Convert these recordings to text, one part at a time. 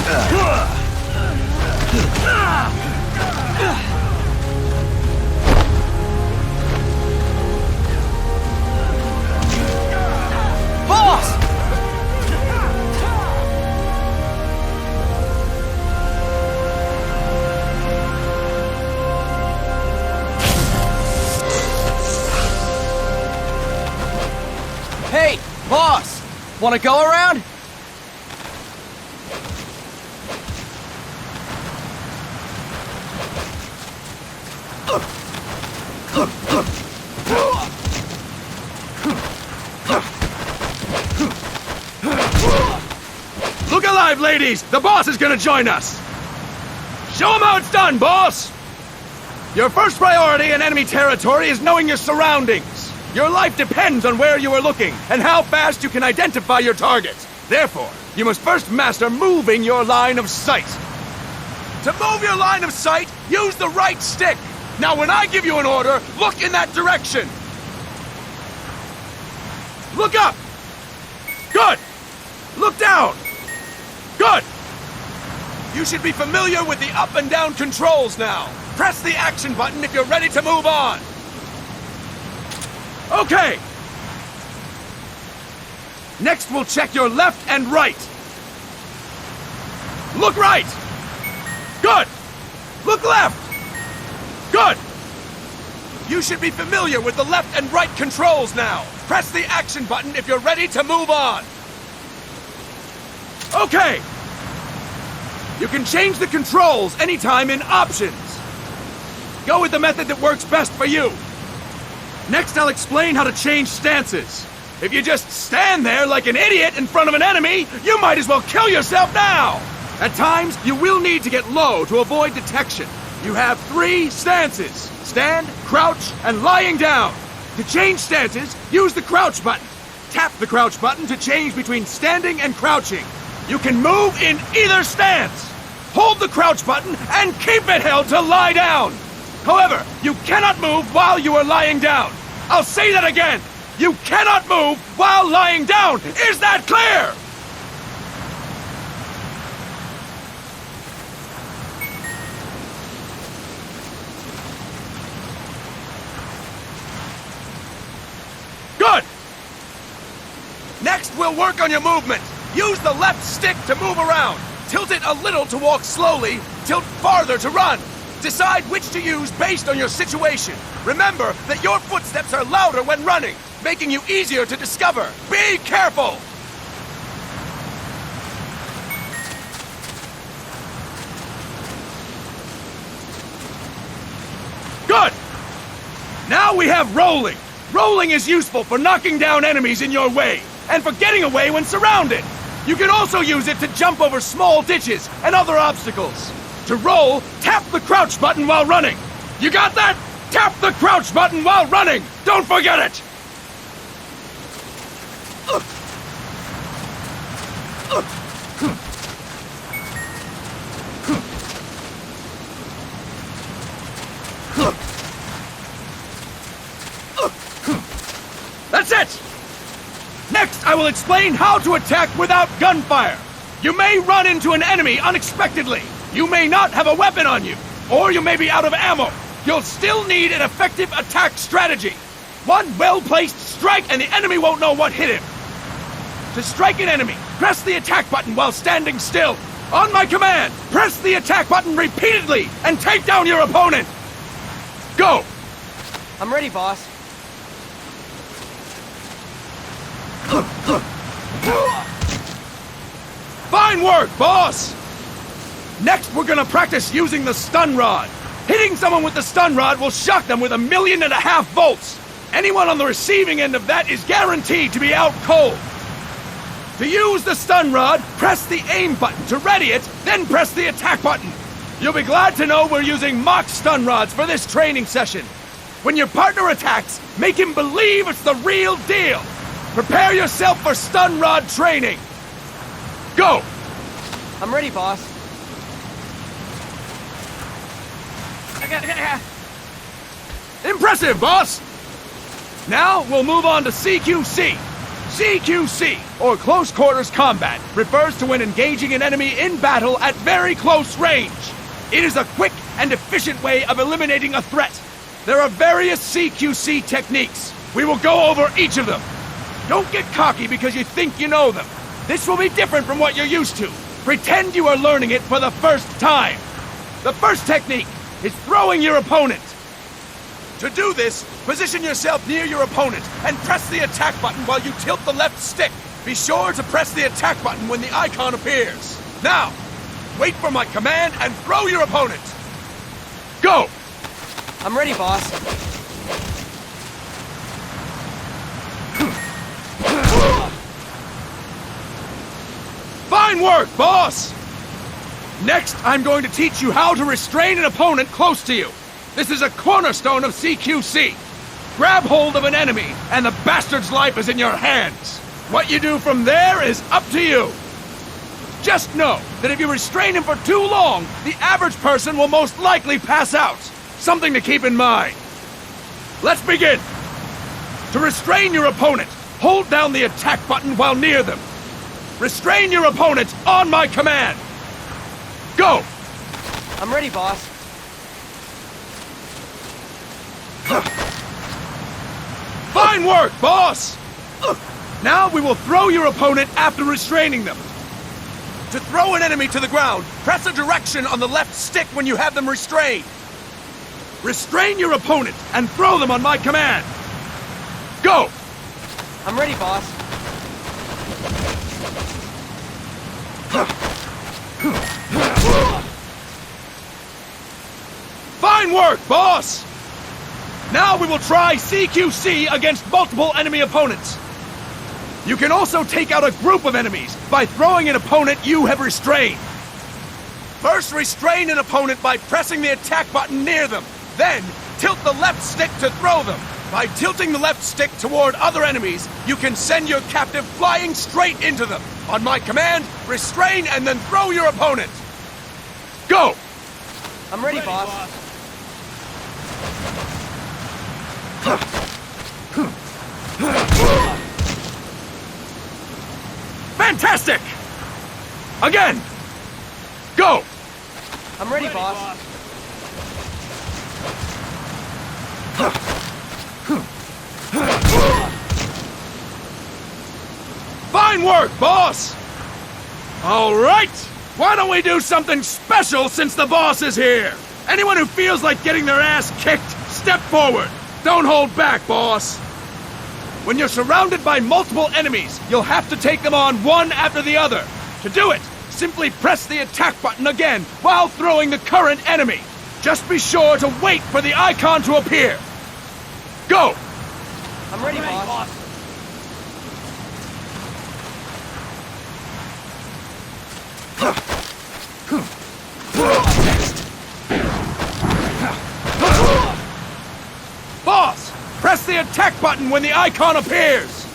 Boss! Hey, boss! Wanna go around? Look alive, ladies! The boss is gonna join us! Show him how it's done, boss! Your first priority in enemy territory is knowing your surroundings. Your life depends on where you are looking and how fast you can identify your targets. Therefore, you must first master moving your line of sight. To move your line of sight, use the right stick. Now when I give you an order, look in that direction. Look up! Good! Look down! Good! You should be familiar with the up and down controls now. Press the action button if you're ready to move on. Okay! Next, we'll check your left and right. Look right! Good! Look left! Good! You should be familiar with the left and right controls now. Press the action button if you're ready to move on. Okay! You can change the controls anytime in Options. Go with the method that works best for you. Next, I'll explain how to change stances. If you just stand there like an idiot in front of an enemy, you might as well kill yourself now! At times, you will need to get low to avoid detection. You have 3 stances: stand, crouch, and lying down. To change stances, use the crouch button. Tap the crouch button to change between standing and crouching. You can move in either stance. Hold the crouch button and keep it held to lie down. However, you cannot move while you are lying down. I'll say that again. You cannot move while lying down. Is that clear? Good. Next, we'll work on your movement. Use the left stick to move around. Tilt it a little to walk slowly. Tilt farther to run. Decide which to use based on your situation. Remember that your footsteps are louder when running, making you easier to discover. Be careful! Good! Now we have rolling. Rolling is useful for knocking down enemies in your way, and for getting away when surrounded. You can also use it to jump over small ditches and other obstacles. To roll, tap the crouch button while running. You got that? Tap the crouch button while running! Don't forget it! That's it! Next, I will explain how to attack without gunfire. You may run into an enemy unexpectedly. You may not have a weapon on you, or you may be out of ammo. You'll still need an effective attack strategy. One well-placed strike and the enemy won't know what hit him. To strike an enemy, press the attack button while standing still. On my command, press the attack button repeatedly and take down your opponent. Go! I'm ready, boss. Fine work, boss! Next, we're gonna practice using the stun rod. Hitting someone with the stun rod will shock them with 1.5 million volts. Anyone on the receiving end of that is guaranteed to be out cold. To use the stun rod, press the aim button to ready it, then press the attack button. You'll be glad to know we're using mock stun rods for this training session. When your partner attacks, make him believe it's the real deal. Prepare yourself for stun rod training. Go! I'm ready, boss. Impressive, boss! Now, we'll move on to CQC. CQC, or Close Quarters Combat, refers to when engaging an enemy in battle at very close range. It is a quick and efficient way of eliminating a threat. There are various CQC techniques. We will go over each of them. Don't get cocky because you think you know them. This will be different from what you're used to. Pretend you are learning it for the first time. The first technique is throwing your opponent. To do this, position yourself near your opponent and press the attack button while you tilt the left stick. Be sure to press the attack button when the icon appears. Now, wait for my command and throw your opponent. Go! I'm ready, boss. Fine work, boss! Next, I'm going to teach you how to restrain an opponent close to you. This is a cornerstone of CQC. Grab hold of an enemy, and the bastard's life is in your hands. What you do from there is up to you. Just know that if you restrain him for too long, the average person will most likely pass out. Something to keep in mind. Let's begin. To restrain your opponent, hold down the attack button while near them. Restrain your opponent on my command. Go! I'm ready, boss. Fine work, boss! Now we will throw your opponent after restraining them. To throw an enemy to the ground, press a direction on the left stick when you have them restrained. Restrain your opponent and throw them on my command. Go! I'm ready, boss. Fine work, boss! Now we will try CQC against multiple enemy opponents. You can also take out a group of enemies by throwing an opponent you have restrained. First, restrain an opponent by pressing the attack button near them. Then, tilt the left stick to throw them. By tilting the left stick toward other enemies, you can send your captive flying straight into them. On my command, restrain and then throw your opponent. Go! I'm ready, boss. Fantastic! Again! Go! I'm ready, boss. Fine work, boss! All right! Why don't we do something special since the boss is here? Anyone who feels like getting their ass kicked, step forward. Don't hold back, boss. When you're surrounded by multiple enemies, you'll have to take them on one after the other. To do it, simply press the attack button again while throwing the current enemy. Just be sure to wait for the icon to appear. Go! I'm ready, boss. Boss, press the attack button when the icon appears.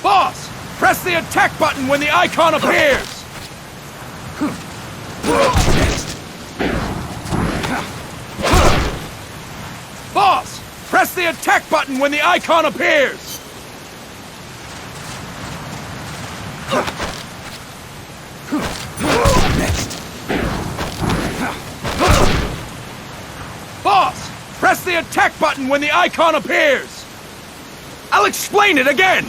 Boss, press the attack button when the icon appears. Boss, press the attack button when the icon appears. Boss, press the attack button when the icon appears. I'll explain it again.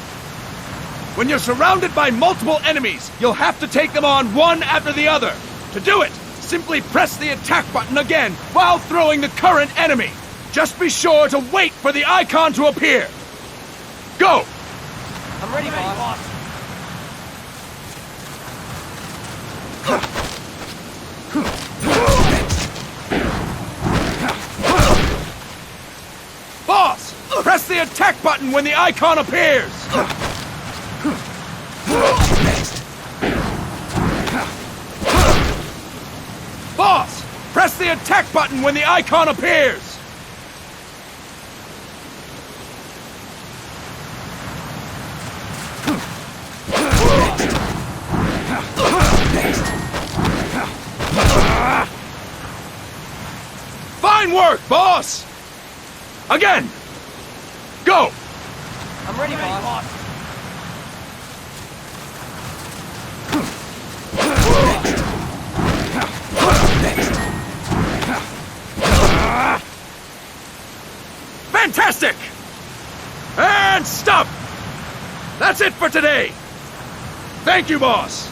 When you're surrounded by multiple enemies, you'll have to take them on one after the other. To do it, simply press the attack button again while throwing the current enemy. Just be sure to wait for the icon to appear. Go! I'm ready, boss. Boss, press the attack button when the icon appears. Boss, press the attack button when the icon appears. boss! Again! Go! I'm ready, boss. Fantastic! And stop! That's it for today! Thank you, boss!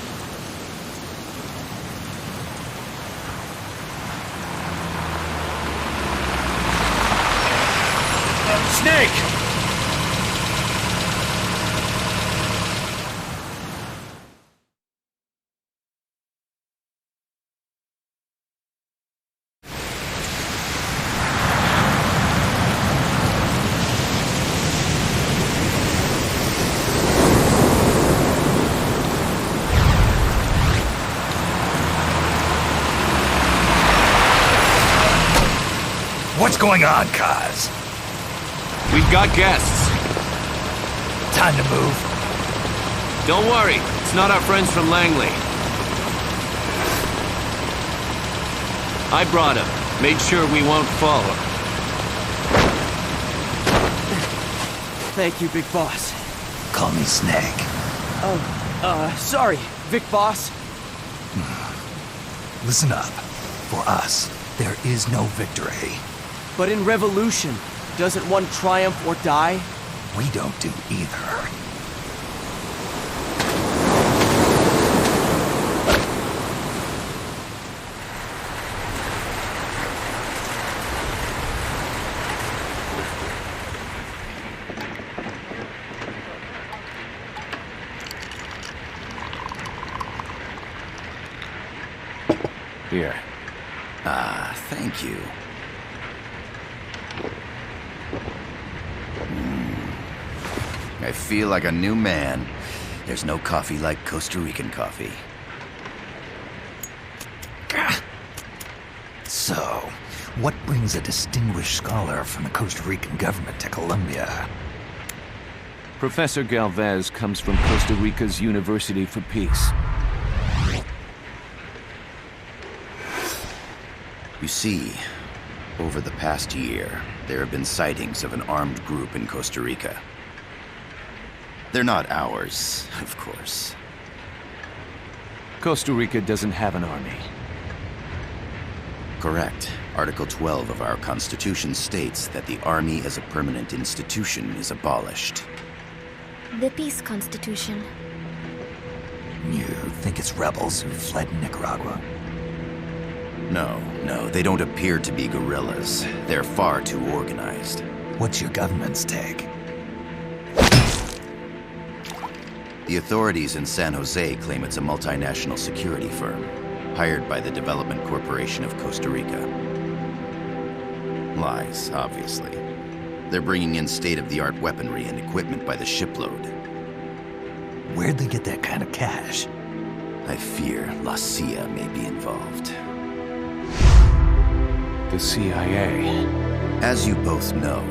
Snake! What's going on, Kaz? We've got guests. Time to move. Don't worry, it's not our friends from Langley. I brought him. Made sure we won't follow. Thank you, Big Boss. Call me Snake. Sorry, Vic Boss. Listen up. For us, there is no victory. But in revolution, doesn't one triumph or die? We don't do either. Here. Ah, thank you. I feel like a new man. There's no coffee like Costa Rican coffee. So, what brings a distinguished scholar from the Costa Rican government to Colombia? Professor Galvez comes from Costa Rica's University for Peace. You see, over the past year, there have been sightings of an armed group in Costa Rica. They're not ours, of course. Costa Rica doesn't have an army. Correct. Article 12 of our Constitution states that the Army as a permanent institution is abolished. The Peace Constitution. You think it's rebels who fled Nicaragua? No, they don't appear to be guerrillas. They're far too organized. What's your government's take? The authorities in San Jose claim it's a multinational security firm, hired by the Development Corporation of Costa Rica. Lies, obviously. They're bringing in state-of-the-art weaponry and equipment by the shipload. Where'd they get that kind of cash? I fear La CIA may be involved. The CIA. As you both know,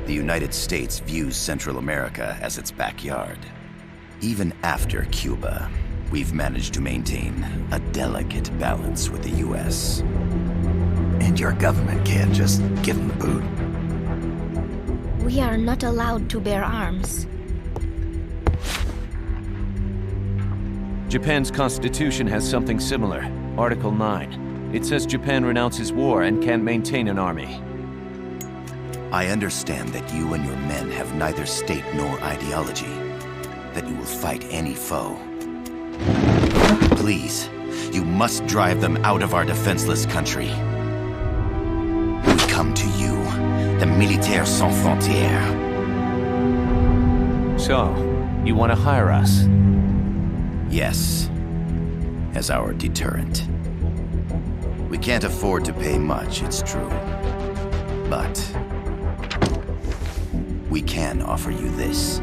the United States views Central America as its backyard. Even after Cuba, we've managed to maintain a delicate balance with the US. And your government can't just give them the boot? We are not allowed to bear arms. Japan's constitution has something similar. Article 9. It says Japan renounces war and can't maintain an army. I understand that you and your men have neither state nor ideology. That you will fight any foe. Please, you must drive them out of our defenseless country. We come to you, the Militaires Sans Frontières. So, you want to hire us? Yes, as our deterrent. We can't afford to pay much, it's true. But we can offer you this.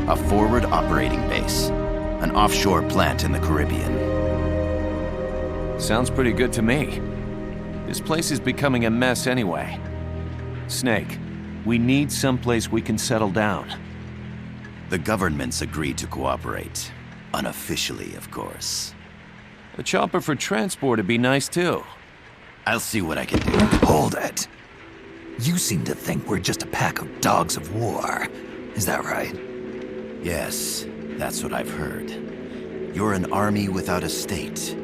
A forward operating base. An offshore plant in the Caribbean. Sounds pretty good to me. This place is becoming a mess anyway. Snake, we need someplace we can settle down. The government's agreed to cooperate. Unofficially, of course. A chopper for transport would be nice too. I'll see what I can do. Hold it. You seem to think we're just a pack of dogs of war. Is that right? Yes, that's what I've heard. You're an army without a state.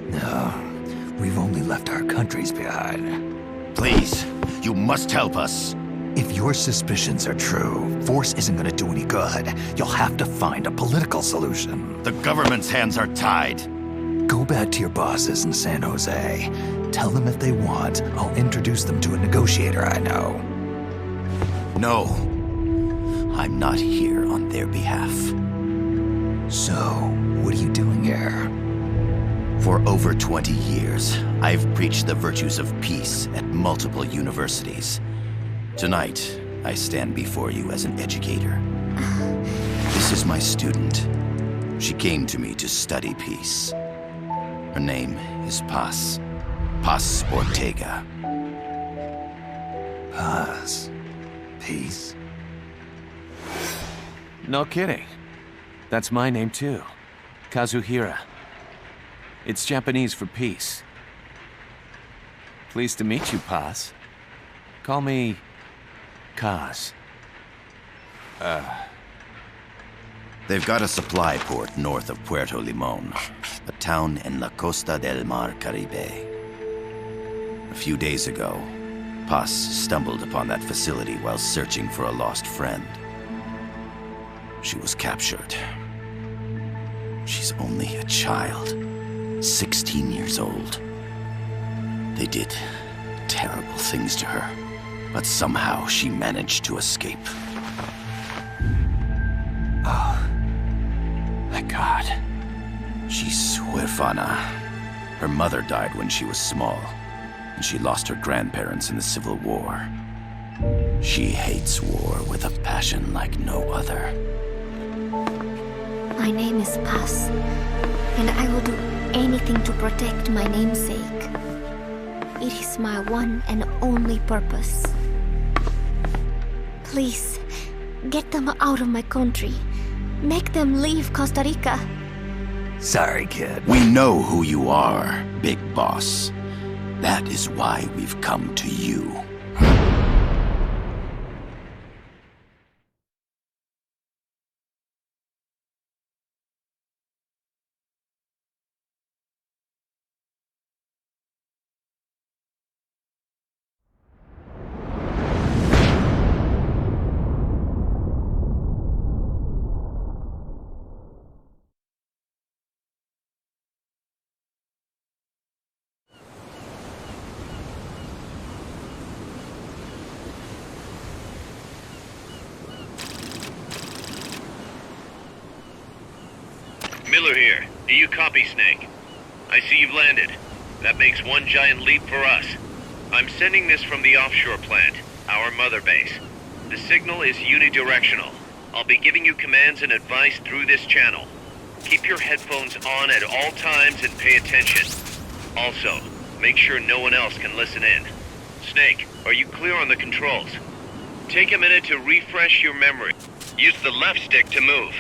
No, we've only left our countries behind. Please, you must help us. If your suspicions are true, force isn't gonna do any good. You'll have to find a political solution. The government's hands are tied. Go back to your bosses in San Jose. Tell them if they want, I'll introduce them to a negotiator I know. No, I'm not here on their behalf. So, what are you doing here? For over 20 years, I've preached the virtues of peace at multiple universities. Tonight, I stand before you as an educator. This is my student. She came to me to study peace. Her name is Paz. Paz Ortega. Paz. Peace. No kidding. That's my name too. Kazuhira. It's Japanese for peace. Pleased to meet you, Paz. Call me Kaz. They've got a supply port north of Puerto Limon, a town in La Costa del Mar Caribe. A few days ago, Paz stumbled upon that facility while searching for a lost friend. She was captured. She's only a child, 16 years old. They did terrible things to her, but somehow she managed to escape. Thank God. She's huérfana. Her mother died when she was small, and she lost her grandparents in the Civil War. She hates war with a passion like no other. My name is Paz, and I will do anything to protect my namesake. It is my one and only purpose. Please, get them out of my country. Make them leave Costa Rica. Sorry, kid. We know who you are, Big Boss. That is why we've come to you. Miller here. Do you copy, Snake? I see you've landed. That makes one giant leap for us. I'm sending this from the offshore plant, our mother base. The signal is unidirectional. I'll be giving you commands and advice through this channel. Keep your headphones on at all times and pay attention. Also, make sure no one else can listen in. Snake, are you clear on the controls? Take a minute to refresh your memory. Use the left stick to move.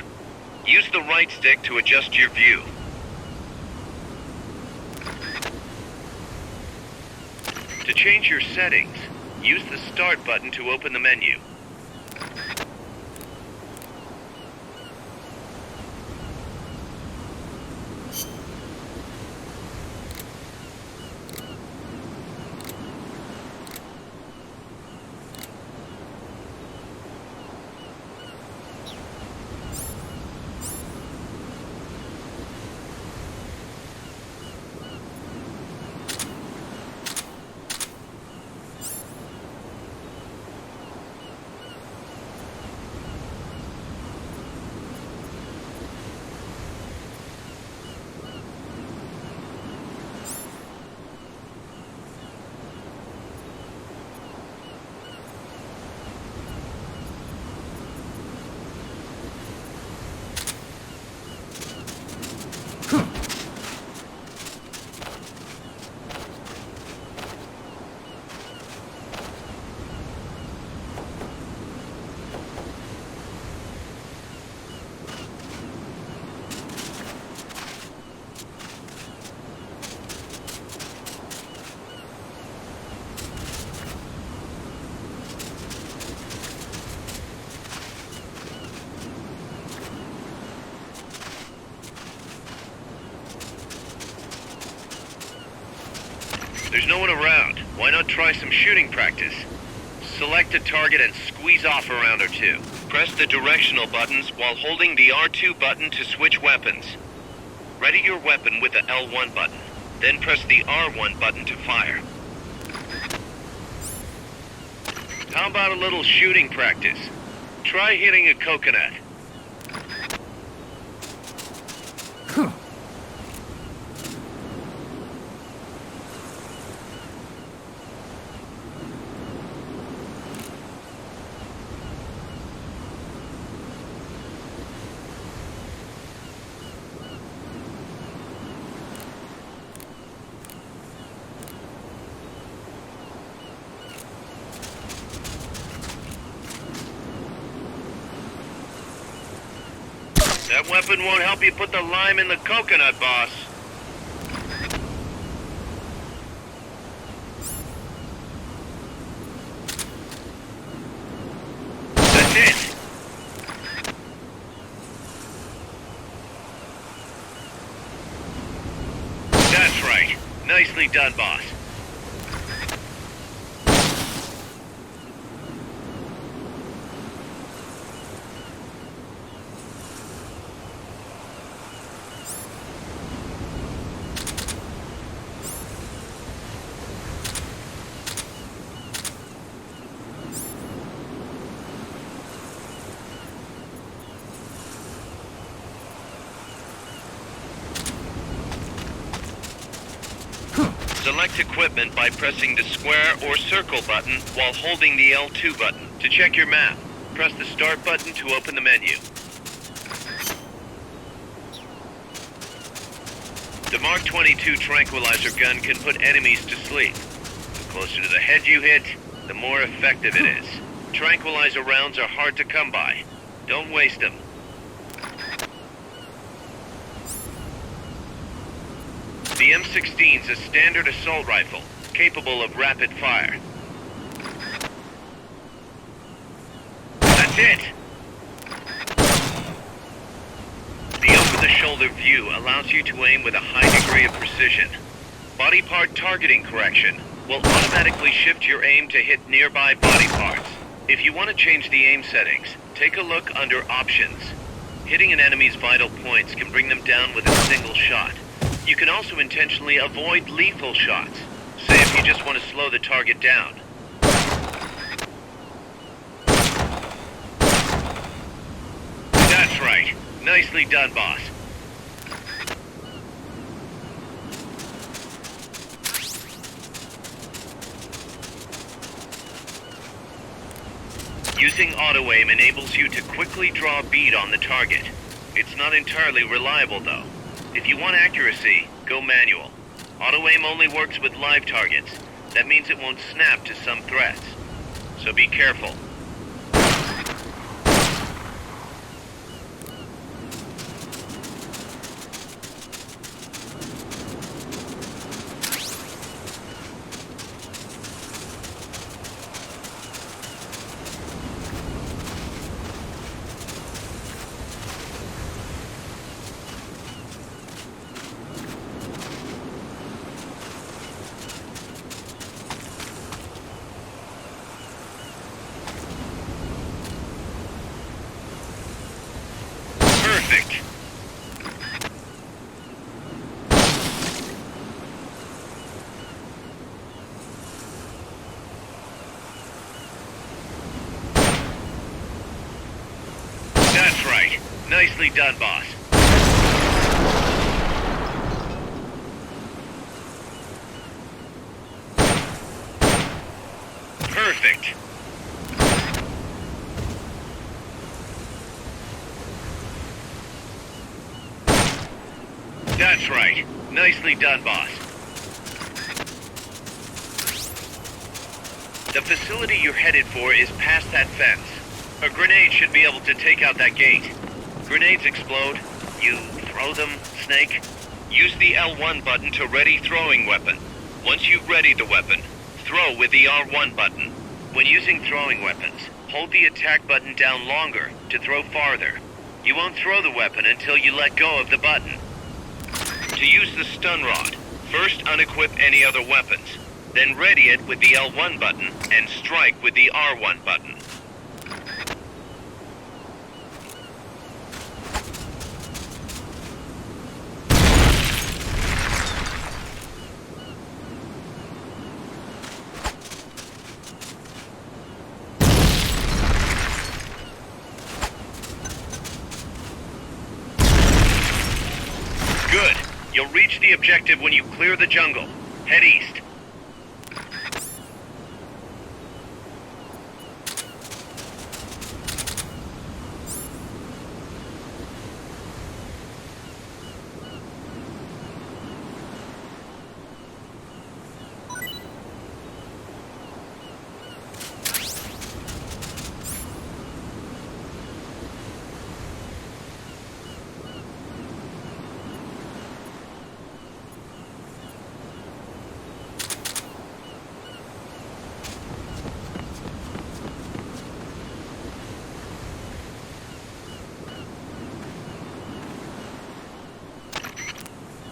Use the right stick to adjust your view. To change your settings, use the Start button to open the menu. There's no one around. Why not try some shooting practice? Select a target and squeeze off a round or two. Press the directional buttons while holding the R2 button to switch weapons. Ready your weapon with the L1 button. Then press the R1 button to fire. How about a little shooting practice? Try hitting a coconut. That weapon won't help you put the lime in the coconut, boss. That's it. That's right. Nicely done, boss. Select equipment by pressing the square or circle button while holding the L2 button. To check your map, press the start button to open the menu. The Mark 22 tranquilizer gun can put enemies to sleep. The closer to the head you hit, the more effective it is. Tranquilizer rounds are hard to come by. Don't waste them. The M16's a standard assault rifle, capable of rapid fire. That's it! The over-the-shoulder view allows you to aim with a high degree of precision. Body part targeting correction will automatically shift your aim to hit nearby body parts. If you want to change the aim settings, take a look under Options. Hitting an enemy's vital points can bring them down with a single shot. You can also intentionally avoid lethal shots. Say if you just want to slow the target down. That's right. Nicely done, boss. Using auto-aim enables you to quickly draw a bead on the target. It's not entirely reliable, though. If you want accuracy, go manual. Auto-aim only works with live targets. That means it won't snap to some threats. So be careful. Perfect. That's right. Nicely done, boss. Perfect. That's right. Nicely done, boss. The facility you're headed for is past that fence. A grenade should be able to take out that gate. Grenades explode. You throw them, Snake. Use the L1 button to ready throwing weapon. Once you've readied the weapon, throw with the R1 button. When using throwing weapons, hold the attack button down longer to throw farther. You won't throw the weapon until you let go of the button. To use the stun rod, first unequip any other weapons. Then ready it with the L1 button and strike with the R1 button. Good. You'll reach the objective when you clear the jungle. Head east.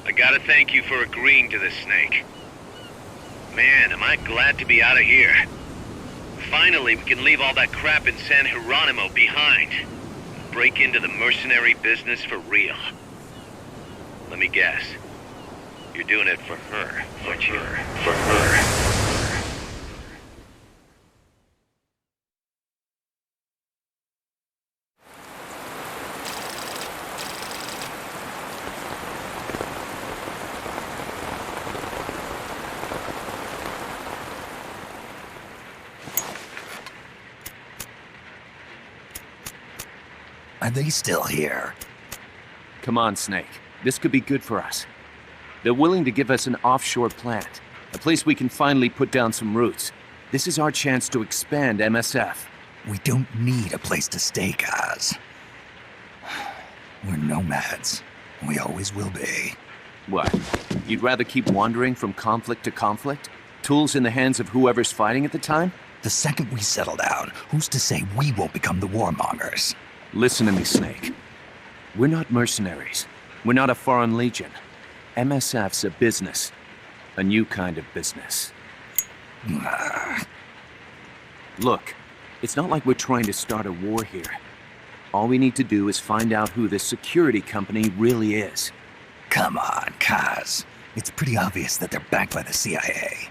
I gotta thank you for agreeing to this, Snake. Man, am I glad to be out of here. Finally, we can leave all that crap in San Geronimo behind. Break into the mercenary business for real. Let me guess. You're doing it for her, aren't you? For her. Are they still here? Come on, Snake. This could be good for us. They're willing to give us an offshore plant, a place we can finally put down some roots. This is our chance to expand MSF. We don't need a place to stay, guys. We're nomads. We always will be. What? You'd rather keep wandering from conflict to conflict? Tools in the hands of whoever's fighting at the time? The second we settle down, who's to say we won't become the warmongers? Listen to me, Snake. We're not mercenaries. We're not a foreign legion. MSF's a business. A new kind of business. Look, it's not like we're trying to start a war here. All we need to do is find out who this security company really is. Come on, Kaz. It's pretty obvious that they're backed by the CIA.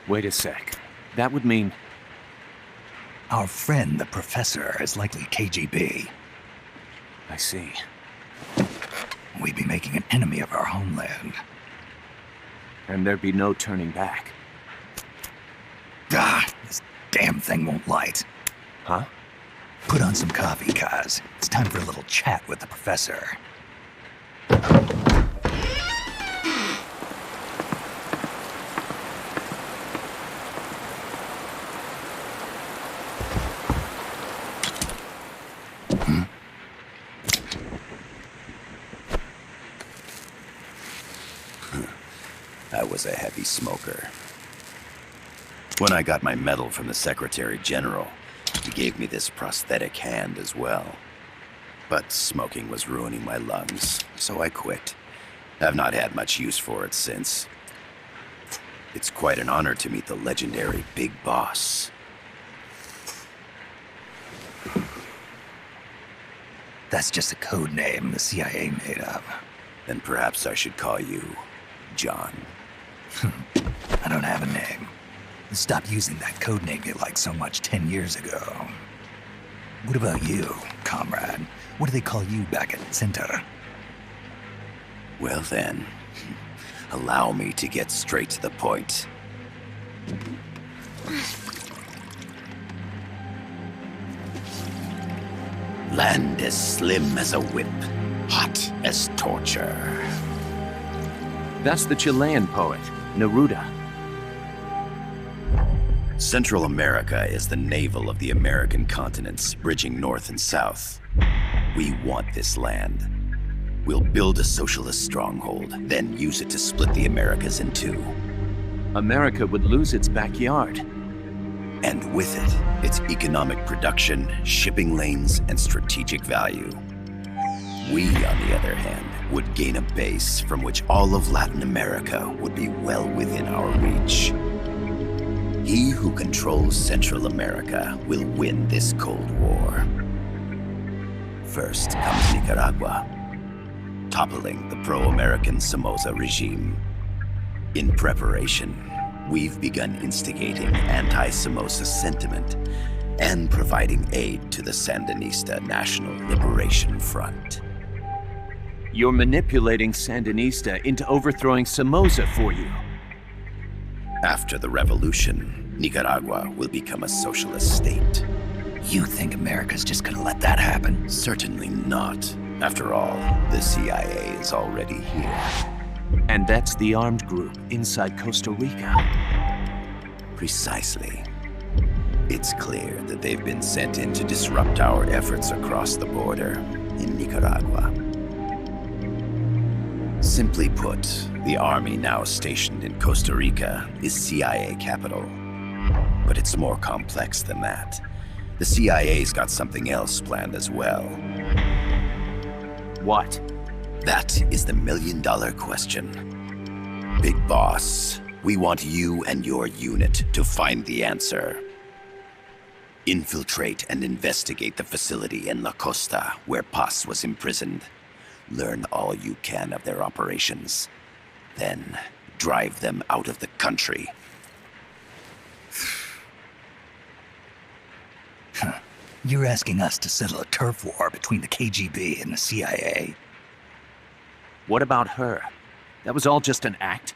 Wait a sec. That would mean... Our friend, the Professor, is likely KGB. I see. We'd be making an enemy of our homeland. And there'd be no turning back. This damn thing won't light. Huh? Put on some coffee, Kaz. It's time for a little chat with the Professor. I was a heavy smoker. When I got my medal from the Secretary General, he gave me this prosthetic hand as well. But smoking was ruining my lungs, so I quit. I've not had much use for it since. It's quite an honor to meet the legendary Big Boss. That's just a code name the CIA made up. Then perhaps I should call you John. I don't have a name. Stop using that code name you liked so much 10 years ago. What about you, comrade? What do they call you back at Center? Well then, allow me to get straight to the point. Land as slim as a whip, hot as torture. That's the Chilean poet, Neruda. Central America is the navel of the American continents, bridging north and south. We want this land. We'll build a socialist stronghold, then use it to split the Americas in two. America would lose its backyard. And with it, its economic production, shipping lanes, and strategic value. We, on the other hand, would gain a base from which all of Latin America would be well within our reach. He who controls Central America will win this Cold War. First comes Nicaragua, toppling the pro-American Somoza regime. In preparation, we've begun instigating anti-Somoza sentiment and providing aid to the Sandinista National Liberation Front. You're manipulating Sandinista into overthrowing Somoza for you. After the revolution, Nicaragua will become a socialist state. You think America's just gonna let that happen? Certainly not. After all, the CIA is already here. And that's the armed group inside Costa Rica. Precisely. It's clear that they've been sent in to disrupt our efforts across the border in Nicaragua. Simply put, the army now stationed in Costa Rica is CIA capital. But it's more complex than that. The CIA's got something else planned as well. What? That is the million-dollar question. Big Boss, we want you and your unit to find the answer. Infiltrate and investigate the facility in La Costa where Paz was imprisoned. Learn all you can of their operations. Then, drive them out of the country. You're asking us to settle a turf war between the KGB and the CIA? What about her? That was all just an act?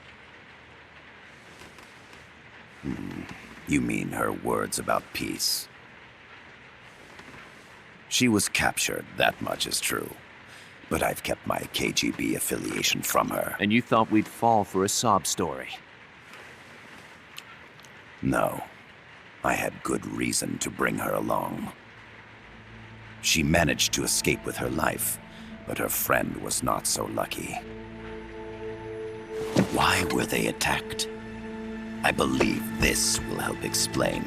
You mean her words about peace? She was captured, that much is true. But I've kept my KGB affiliation from her. And you thought we'd fall for a sob story? No. I had good reason to bring her along. She managed to escape with her life, but her friend was not so lucky. Why were they attacked? I believe this will help explain.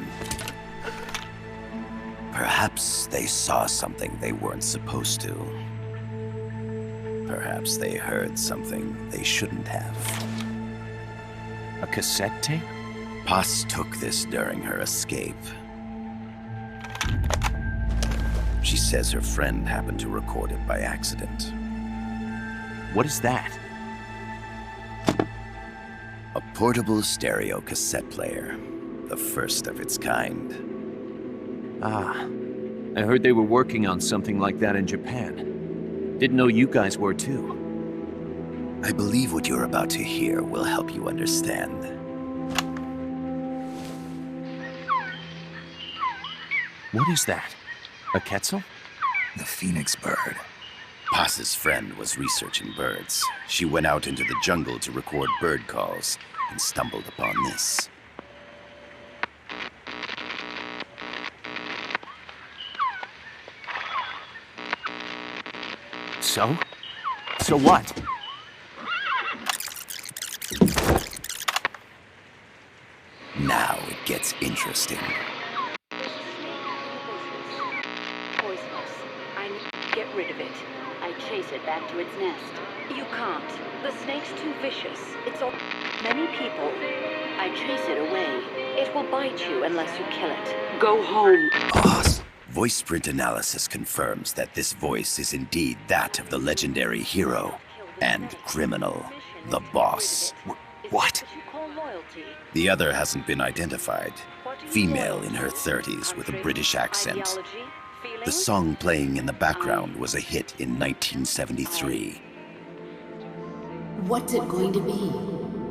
Perhaps they saw something they weren't supposed to. Perhaps they heard something they shouldn't have. A cassette tape? Paz took this during her escape. She says her friend happened to record it by accident. What is that? A portable stereo cassette player. The first of its kind. Ah, I heard they were working on something like that in Japan. Didn't know you guys were too. I believe what you're about to hear will help you understand. What is that? A Quetzal? The phoenix bird. Paz's friend was researching birds. She went out into the jungle to record bird calls and stumbled upon this. So? So what? Now it gets interesting. Poisonous. I need to get rid of it. I chase it back to its nest. You can't. The snake's too vicious. It's all many people. I chase it away. It will bite you unless you kill it. Go home. Boss. Voice print analysis confirms that this voice is indeed that of the legendary hero and criminal, the Boss. What? The other hasn't been identified. Female in her 30s with a British accent. The song playing in the background was a hit in 1973. What's it going to be?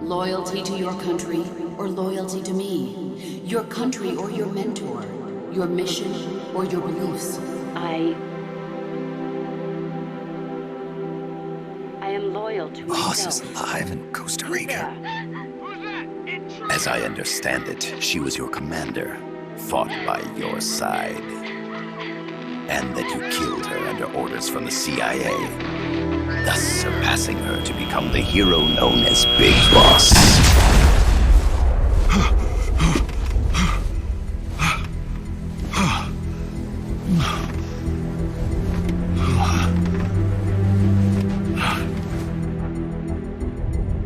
Loyalty to your country or loyalty to me? Your country or your mentor? Your mission or your beliefs? I am loyal to Boss myself. is alive in Costa Rica. As I understand it, she was your commander, fought by your side. And that you killed her under orders from the CIA, thus surpassing her to become the hero known as Big Boss.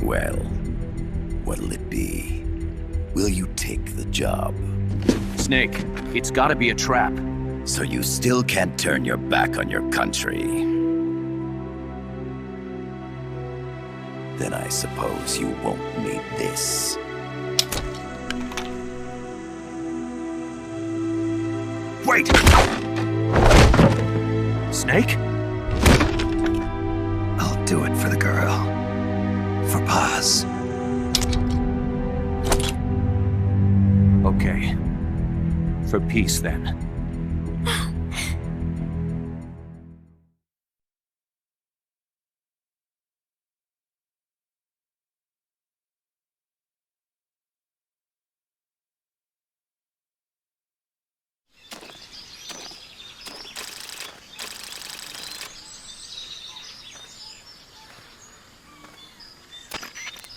Well, what'll it be? Will you take the job. Snake, it's gotta be a trap. So you still can't turn your back on your country. Then I suppose you won't need this. Wait! Snake? I'll do it for the girl. For Paz. Okay. For peace, then.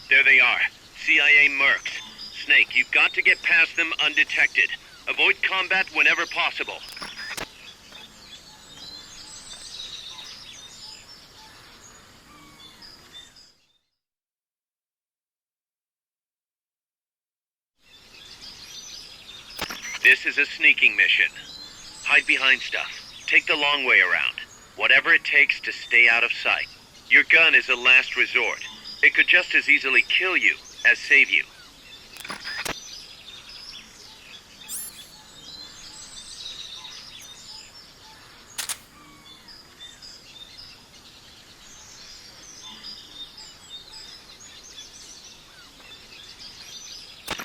There they are. CIA mercs. Snake, you've got to get past them undetected. Avoid combat whenever possible. This is a sneaking mission. Hide behind stuff. Take the long way around. Whatever it takes to stay out of sight. Your gun is a last resort. It could just as easily kill you as save you.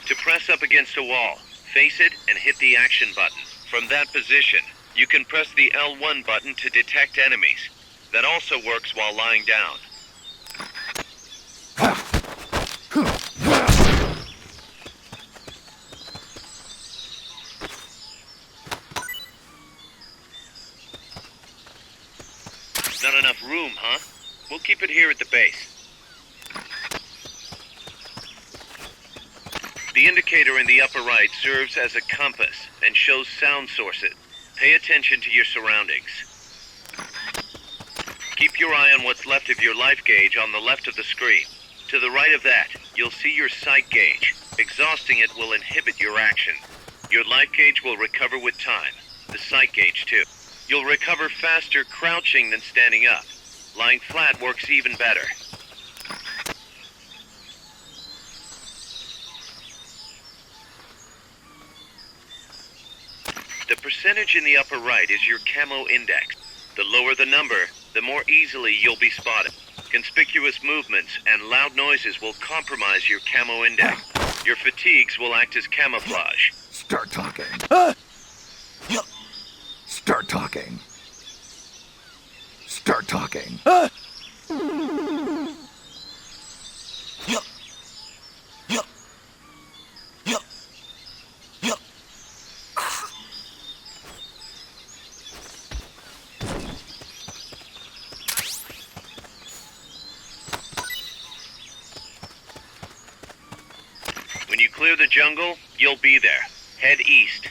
To press up against a wall, face it and hit the action button. From that position, you can press the L1 button to detect enemies. That also works while lying down. Not enough room, huh? We'll keep it here at the base. The indicator in the upper right serves as a compass and shows sound sources. Pay attention to your surroundings. Keep your eye on what's left of your life gauge on the left of the screen. To the right of that, you'll see your sight gauge. Exhausting it will inhibit your action. Your life gauge will recover with time. The sight gauge, too. You'll recover faster crouching than standing up. Lying flat works even better. The percentage in the upper right is your camo index. The lower the number, the more easily you'll be spotted. Conspicuous movements and loud noises will compromise your camo index. Your fatigues will act as camouflage. Start talking. Start talking. Start talking. When you clear the jungle, you'll be there. Head east.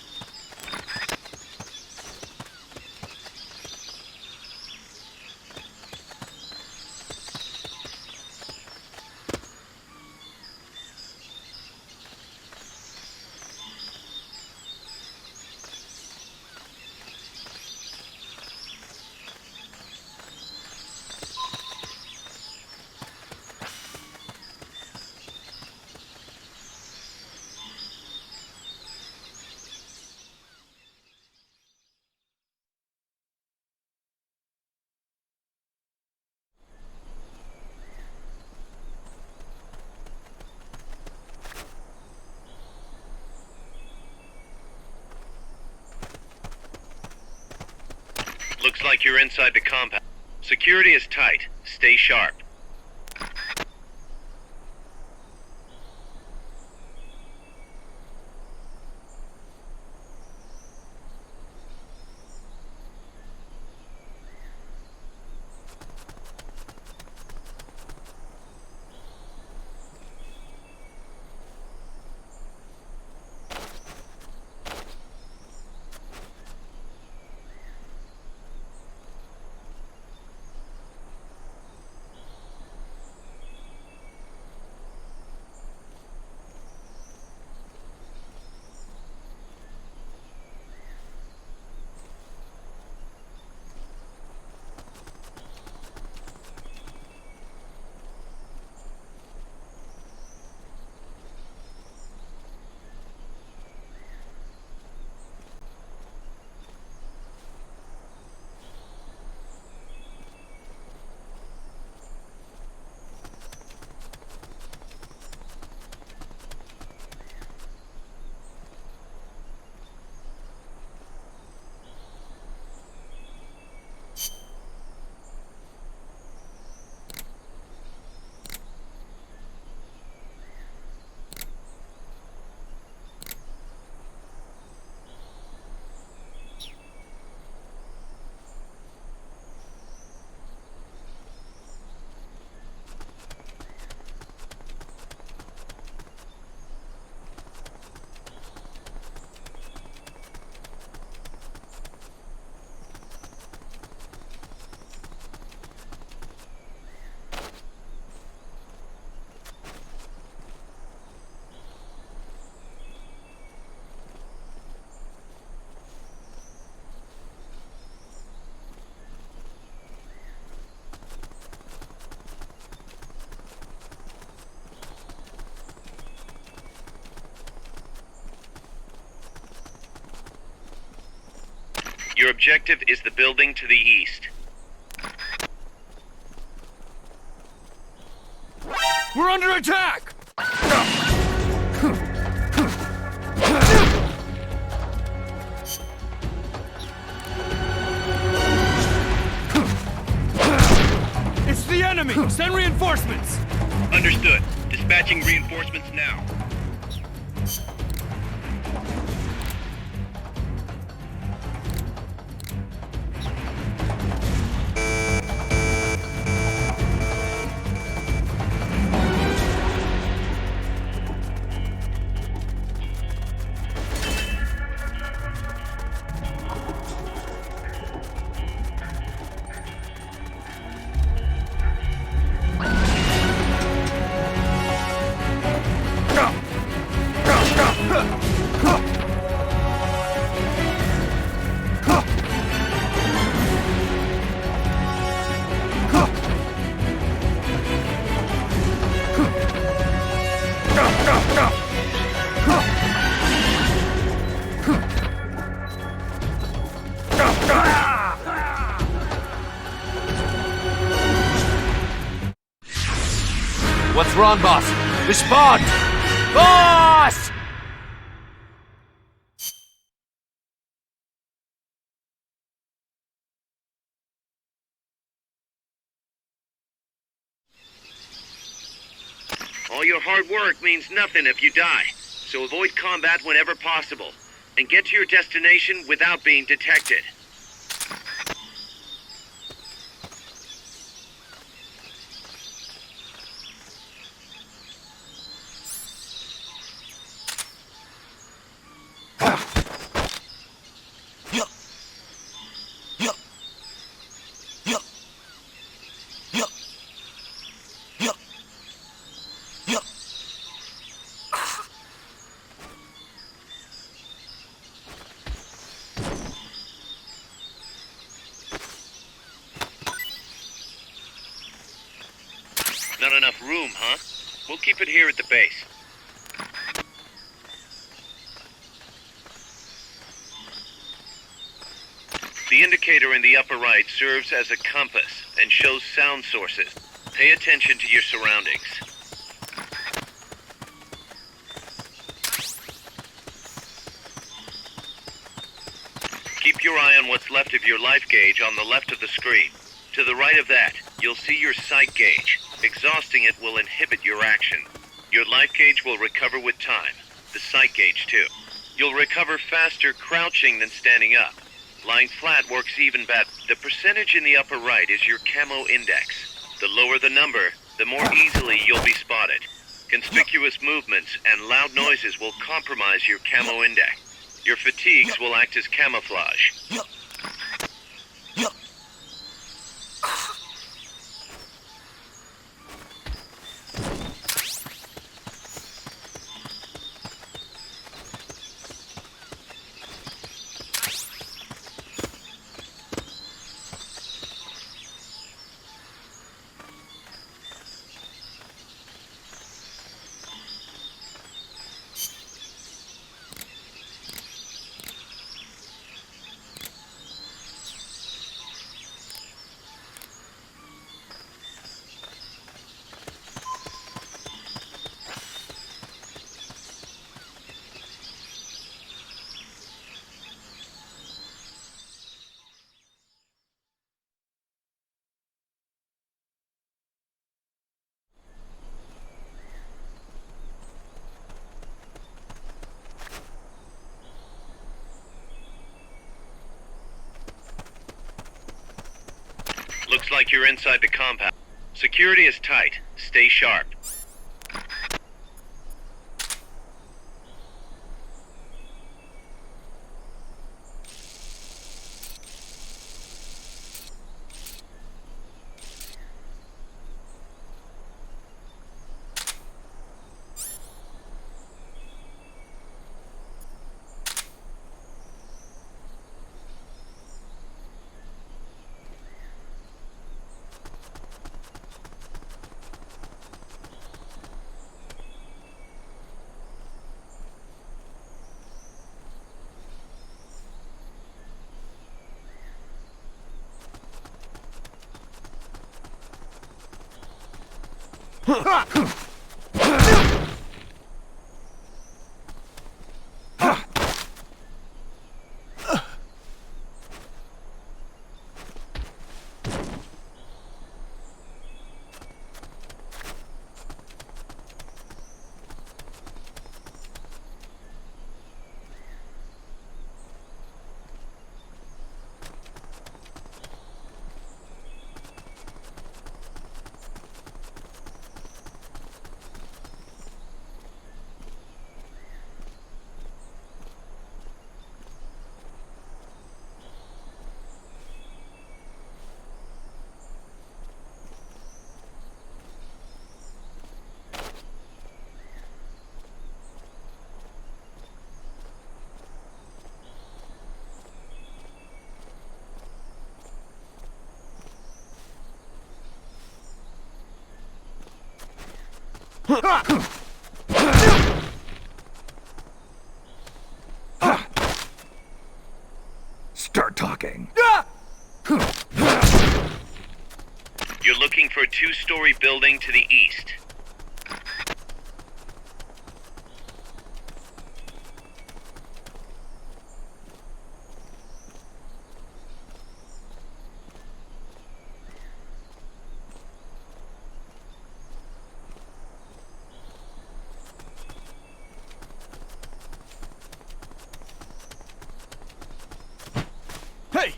Looks like you're inside the compound. Security is tight. Stay sharp. Your objective is the building to the east. We're under attack! It's the enemy! Send reinforcements! Understood. Dispatching reinforcements now. What's wrong, boss? Respond! Boss! All your hard work means nothing if you die, so avoid combat whenever possible, and get to your destination without being detected. Not enough room, huh? We'll keep it here at the base. The indicator in the upper right serves as a compass and shows sound sources. Pay attention to your surroundings. Keep your eye on what's left of your life gauge on the left of the screen. To the right of that, you'll see your sight gauge. Exhausting it will inhibit your action. Your life gauge will recover with time. The sight gauge, too. You'll recover faster crouching than standing up. Lying flat works even better. The percentage in the upper right is your camo index. The lower the number, the more easily you'll be spotted. Conspicuous movements and loud noises will compromise your camo index. Your fatigues will act as camouflage. Looks like you're inside the compound. Security is tight. Stay sharp. Start talking. You're looking for a two-story building to the east. Hey!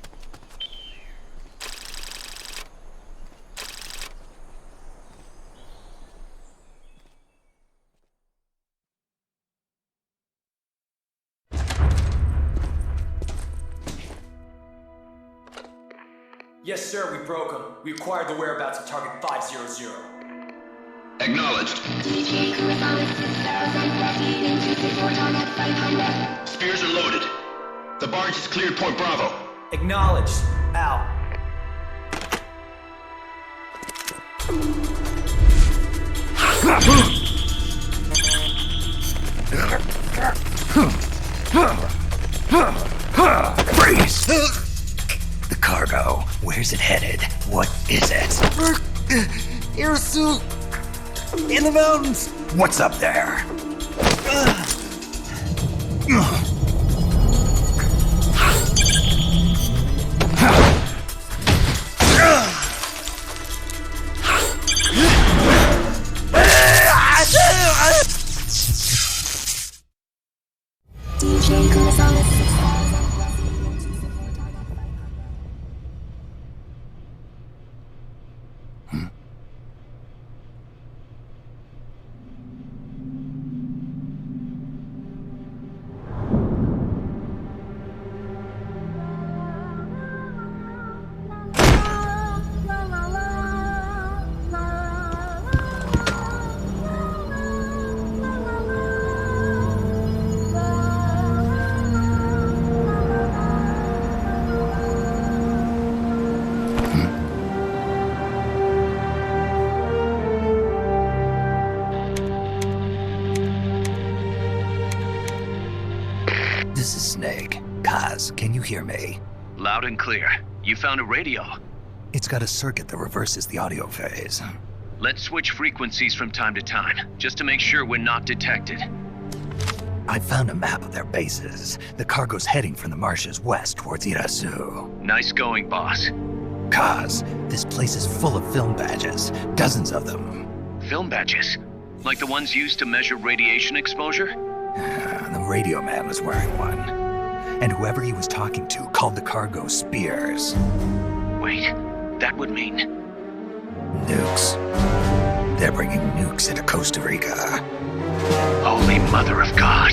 Yes, sir, we broke him. We acquired the whereabouts of target 500. Acknowledged. Spears are loaded. The barge has cleared Point Bravo. Acknowledged. Out. Freeze! The cargo. Where's it headed? What is it? Air suit! In the mountains! What's up there? This is Snake. Kaz, can you hear me? Loud and clear. You found a radio. It's got a circuit that reverses the audio phase. Let's switch frequencies from time to time, just to make sure we're not detected. I found a map of their bases. The cargo's heading from the marshes west towards Irasu. Nice going, boss. Kaz, this place is full of film badges. Dozens of them. Film badges? Like the ones used to measure radiation exposure? The radio man was wearing one. And whoever he was talking to called the cargo Spears. Wait, that would mean... Nukes. They're bringing nukes into Costa Rica. Holy Mother of God.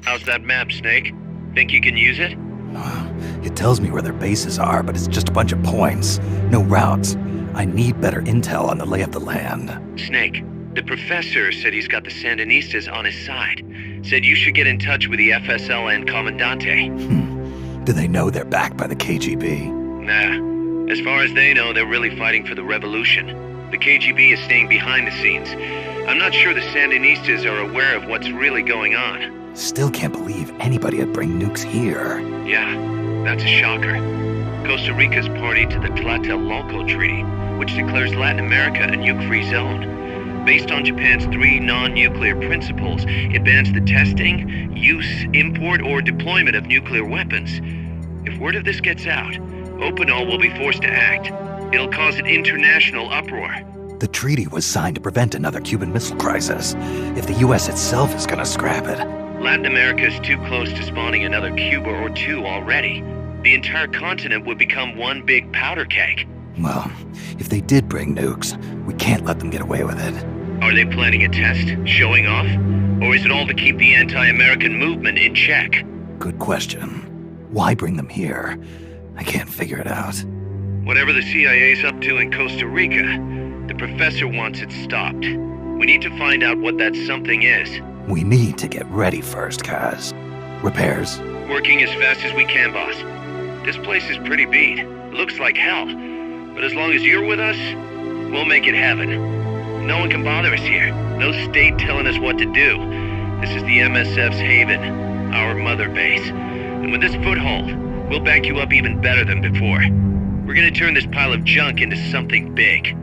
How's that map, Snake? Think you can use it? It tells me where their bases are, but it's just a bunch of points. No routes. I need better intel on the lay of the land. Snake, the professor said he's got the Sandinistas on his side. Said you should get in touch with the FSL and Commandante. Do they know they're backed by the KGB? Nah. As far as they know, they're really fighting for the revolution. The KGB is staying behind the scenes. I'm not sure the Sandinistas are aware of what's really going on. Still can't believe anybody would bring nukes here. Yeah, that's a shocker. Costa Rica's party to the Tlatelolco Treaty, which declares Latin America a nuke-free zone. Based on Japan's 3 non-nuclear principles, it bans the testing, use, import, or deployment of nuclear weapons. If word of this gets out, Opinol will be forced to act. It'll cause an international uproar. The treaty was signed to prevent another Cuban Missile Crisis. If the U.S. itself is gonna scrap it... Latin America is too close to spawning another Cuba or 2 already. The entire continent would become one big powder keg. Well, if they did bring nukes, we can't let them get away with it. Are they planning a test? Showing off? Or is it all to keep the anti-American movement in check? Good question. Why bring them here? I can't figure it out. Whatever the CIA's up to in Costa Rica, the professor wants it stopped. We need to find out what that something is. We need to get ready first, Kaz. Repairs? Working as fast as we can, boss. This place is pretty beat. Looks like hell. But as long as you're with us, we'll make it heaven. No one can bother us here. No state telling us what to do. This is the MSF's haven, our mother base. And with this foothold, we'll back you up even better than before. We're gonna turn this pile of junk into something big.